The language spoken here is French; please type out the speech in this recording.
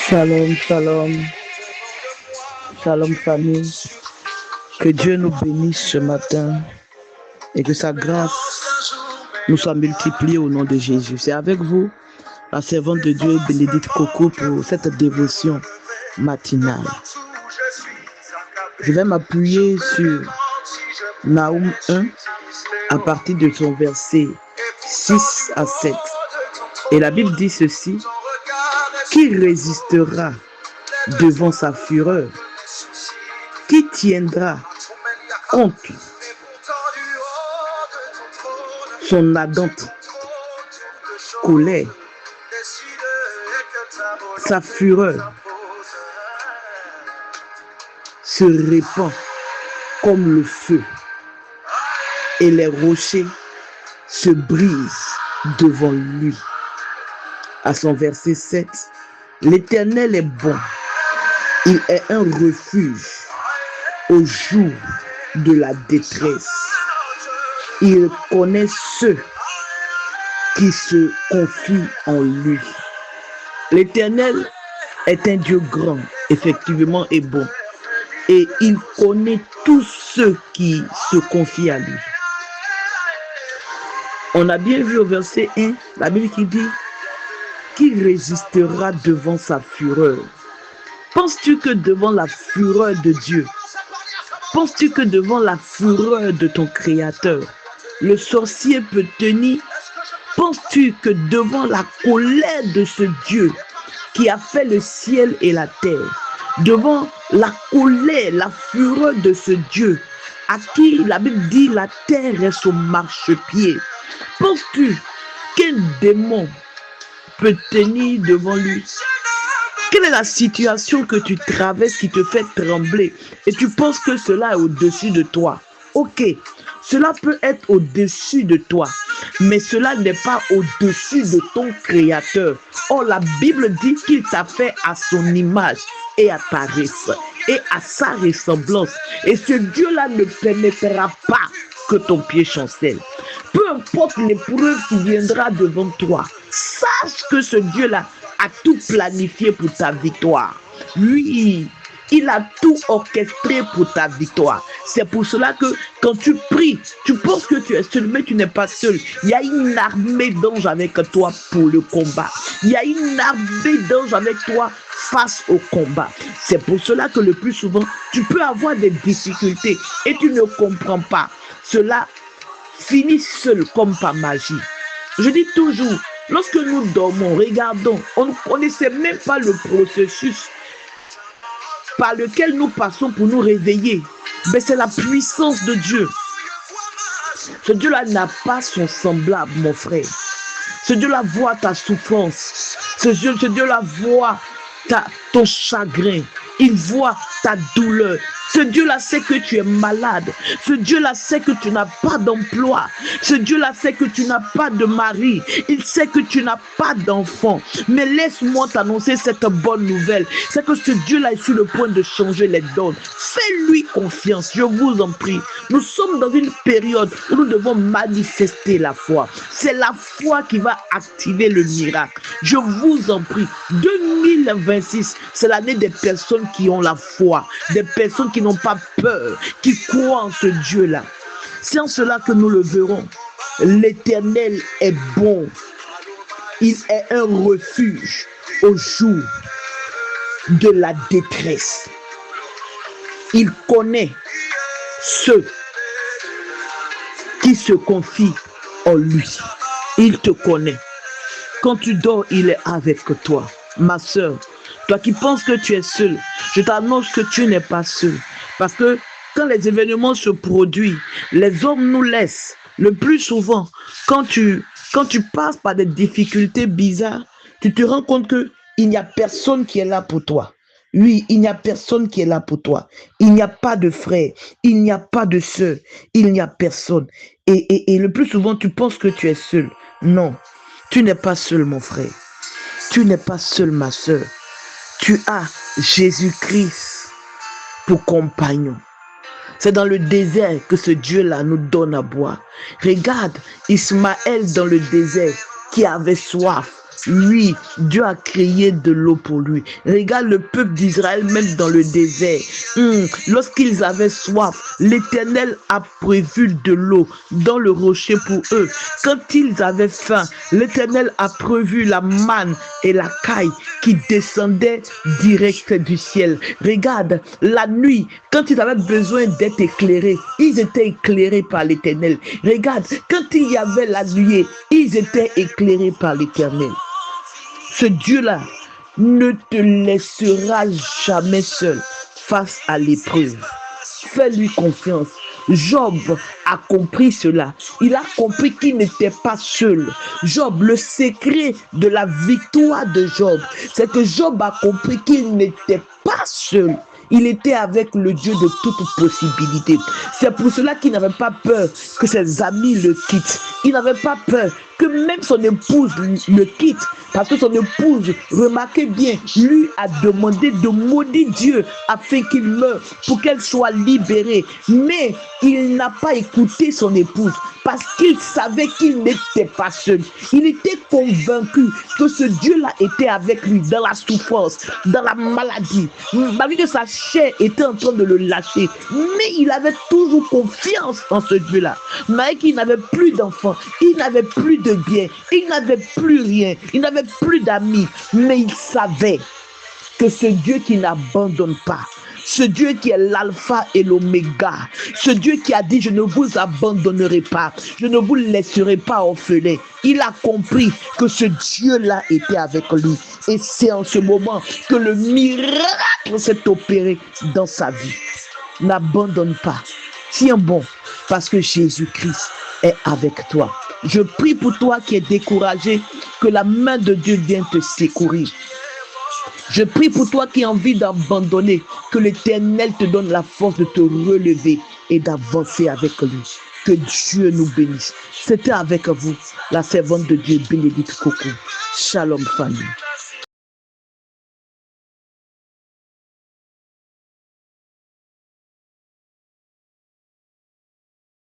Shalom, shalom, shalom famille. Que Dieu nous bénisse ce matin et que sa grâce nous soit multipliée au nom de Jésus. C'est avec vous, la servante de Dieu Bénédicte Coco, pour cette dévotion matinale. Je vais m'appuyer sur Naoum 1 à partir de son verset 6 à 7. Et la Bible dit ceci: qui résistera devant sa fureur? Qui tiendra compte son ardente colère? Sa fureur se répand comme le feu et les rochers se brisent devant lui. À son verset 7, l'Éternel est bon, il est un refuge au jour de la détresse. Il connaît ceux qui se confient en lui. L'Éternel est un Dieu grand, effectivement, et bon. Et il connaît tous ceux qui se confient à lui. On a bien vu au verset 1, la Bible qui dit: qui résistera devant sa fureur? Penses-tu que devant la fureur de Dieu, penses-tu que devant la fureur de ton Créateur, le sorcier peut tenir? Penses-tu que devant la colère de ce Dieu qui a fait le ciel et la terre, devant la colère, la fureur de ce Dieu à qui la Bible dit la terre est son marchepied, penses-tu qu'un démon peut tenir devant lui? Quelle est la situation que tu traverses qui te fait trembler et tu penses que cela est au-dessus de toi? Ok, cela peut être au-dessus de toi, mais cela n'est pas au-dessus de ton Créateur. Or, la Bible dit qu'il t'a fait à son image et à sa ressemblance. Et ce Dieu-là ne permettra pas que ton pied chancelle. Peu importe l'épreuve qui viendra devant toi, sache que ce Dieu-là a tout planifié pour ta victoire. Lui, il a tout orchestré pour ta victoire. C'est pour cela que quand tu pries, tu penses que tu es seul, mais tu n'es pas seul. Il y a une armée d'anges avec toi pour le combat. Il y a une armée d'anges avec toi face au combat. C'est pour cela que le plus souvent, tu peux avoir des difficultés et tu ne comprends pas. Cela finit seul comme par magie. Je dis toujours, lorsque nous dormons, regardons, on ne connaissait même pas le processus par lequel nous passons pour nous réveiller. Mais c'est la puissance de Dieu. Ce Dieu-là n'a pas son semblable, mon frère. Ce Dieu-là voit ta souffrance. Ce Dieu-là voit ton chagrin. Il voit ta douleur. Ce Dieu-là sait que tu es malade. Ce Dieu-là sait que tu n'as pas d'emploi. Ce Dieu-là sait que tu n'as pas de mari. Il sait que tu n'as pas d'enfant. Mais laisse-moi t'annoncer cette bonne nouvelle. C'est que ce Dieu-là est sur le point de changer les donnes. Fais-lui confiance, je vous en prie. Nous sommes dans une période où nous devons manifester la foi. C'est la foi qui va activer le miracle. Je vous en prie. 2026, c'est l'année des personnes qui ont la foi. Des personnes qui n'ont pas peur, qui croient en ce Dieu-là. C'est en cela que nous le verrons. L'Éternel est bon. Il est un refuge au jour de la détresse. Il connaît ceux qui se confient en lui. Il te connaît. Quand tu dors, il est avec toi. Ma soeur, toi qui penses que tu es seul, je t'annonce que tu n'es pas seul. Parce que quand les événements se produisent, les hommes nous laissent. Le plus souvent, quand tu passes par des difficultés bizarres, tu te rends compte qu'il n'y a personne qui est là pour toi. Oui, il n'y a personne qui est là pour toi. Il n'y a pas de frère, il n'y a pas de sœur, il n'y a personne. Et le plus souvent, tu penses que tu es seul. Non, tu n'es pas seul, mon frère. Tu n'es pas seul, ma sœur. Tu as Jésus-Christ pour compagnon. C'est dans le désert que ce Dieu-là nous donne à boire. Regarde Ismaël dans le désert qui avait soif. Oui, Dieu a créé de l'eau pour lui. Regarde le peuple d'Israël même dans le désert. Lorsqu'ils avaient soif, l'Éternel a prévu de l'eau dans le rocher pour eux. Quand ils avaient faim, l'Éternel a prévu la manne et la caille qui descendaient direct du ciel. Regarde, la nuit, quand ils avaient besoin d'être éclairés, ils étaient éclairés par l'Éternel. Regarde, quand il y avait la nuée, ils étaient éclairés par l'Éternel. Ce Dieu-là ne te laissera jamais seul face à l'épreuve. Fais-lui confiance. Job a compris cela. Il a compris qu'il n'était pas seul. Job, le secret de la victoire de Job, c'est que Job a compris qu'il n'était pas seul. Il était avec le Dieu de toute possibilité. C'est pour cela qu'il n'avait pas peur que ses amis le quittent. Il n'avait pas peur que même son épouse le quitte. Parce que son épouse, remarquez bien, lui a demandé de maudire Dieu afin qu'il meure, pour qu'elle soit libérée. Mais il n'a pas écouté son épouse parce qu'il savait qu'il n'était pas seul. Il était convaincu que ce Dieu-là était avec lui dans la souffrance, dans la maladie. Malgré que sa chair était en train de le lâcher. Mais il avait toujours confiance en ce Dieu-là. Malgré qu'il n'avait plus d'enfants, il n'avait plus de biens, il n'avait plus rien, il n'avait plus d'amis. Mais il savait que ce Dieu qui n'abandonne pas, ce Dieu qui est l'alpha et l'oméga, ce Dieu qui a dit je ne vous abandonnerai pas, je ne vous laisserai pas orphelin. Il a compris que ce Dieu-là était avec lui. Et c'est en ce moment que le miracle s'est opéré dans sa vie. N'abandonne pas. Tiens bon, parce que Jésus-Christ est avec toi. Je prie pour toi qui es découragé, que la main de Dieu vienne te secourir. Je prie pour toi qui as envie d'abandonner, que l'Éternel te donne la force de te relever et d'avancer avec lui. Que Dieu nous bénisse. C'était avec vous, la servante de Dieu, Bénédicte Coco. Shalom, famille.